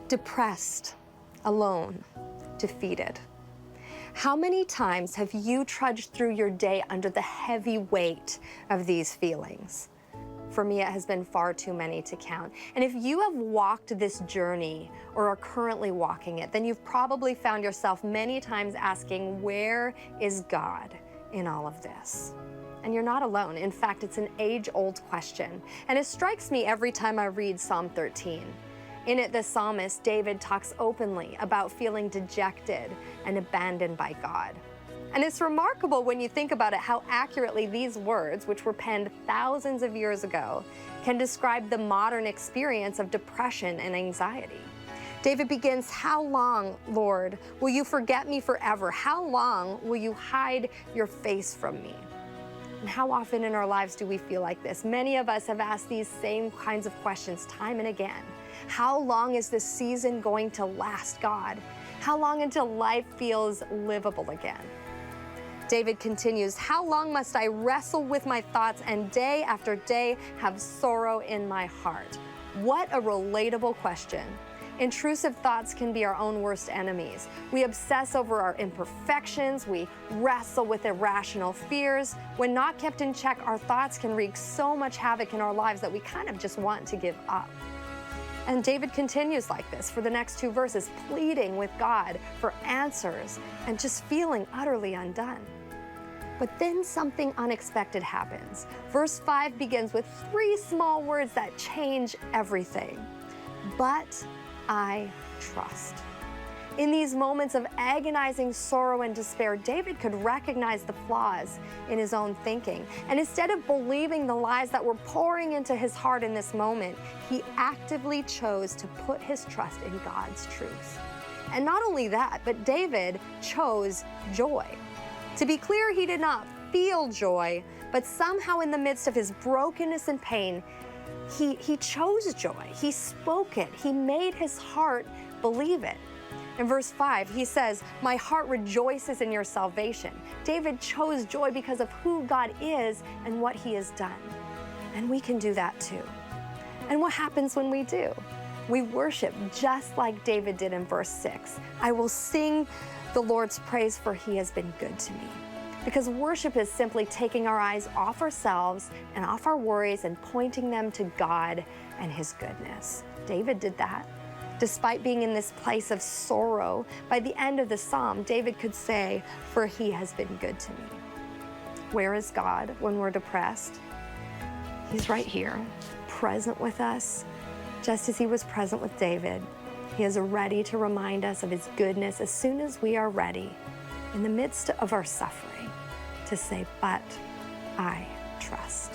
Depressed, alone, defeated. How many times have you trudged through your day under the heavy weight of these feelings? For me, it has been far too many to count. And if you have walked this journey or are currently walking it, then you've probably found yourself many times asking, where is God in all of this? And you're not alone. In fact, it's an age-old question. And it strikes me every time I read Psalm 13. In it, the psalmist, David, talks openly about feeling dejected and abandoned by God. And it's remarkable when you think about it how accurately these words, which were penned thousands of years ago, can describe the modern experience of depression and anxiety. David begins, "How long, Lord, will you forget me forever? How long will you hide your face from me?" And how often in our lives do we feel like this? Many of us have asked these same kinds of questions time and again. How long is this season going to last, God? How long until life feels livable again? David continues, "How long must I wrestle with my thoughts and day after day have sorrow in my heart?" What a relatable question. Intrusive thoughts can be our own worst enemies. We obsess over our imperfections. We wrestle with irrational fears. When not kept in check, our thoughts can wreak so much havoc in our lives that we kind of just want to give up. And David continues like this for the next 2 verses, pleading with God for answers and just feeling utterly undone. But then something unexpected happens. Verse 5 begins with 3 small words that change everything. But I trust. In these moments of agonizing sorrow and despair, David could recognize the flaws in his own thinking. And instead of believing the lies that were pouring into his heart in this moment, he actively chose to put his trust in God's truth. And not only that, but David chose joy. To be clear, he did not feel joy, but somehow in the midst of his brokenness and pain, he chose joy. He spoke it. He made his heart believe it. In verse 5, he says, "My heart rejoices in your salvation." David chose joy because of who God is and what he has done. And we can do that too. And what happens when we do? We worship just like David did in verse 6. "I will sing the Lord's praise, for he has been good to me." Because worship is simply taking our eyes off ourselves and off our worries and pointing them to God and his goodness. David did that. Despite being in this place of sorrow, by the end of the psalm, David could say, "For he has been good to me." Where is God when we're depressed? He's right here, present with us, just as he was present with David. He is ready to remind us of his goodness as soon as we are ready, in the midst of our suffering, to say, "But I trust."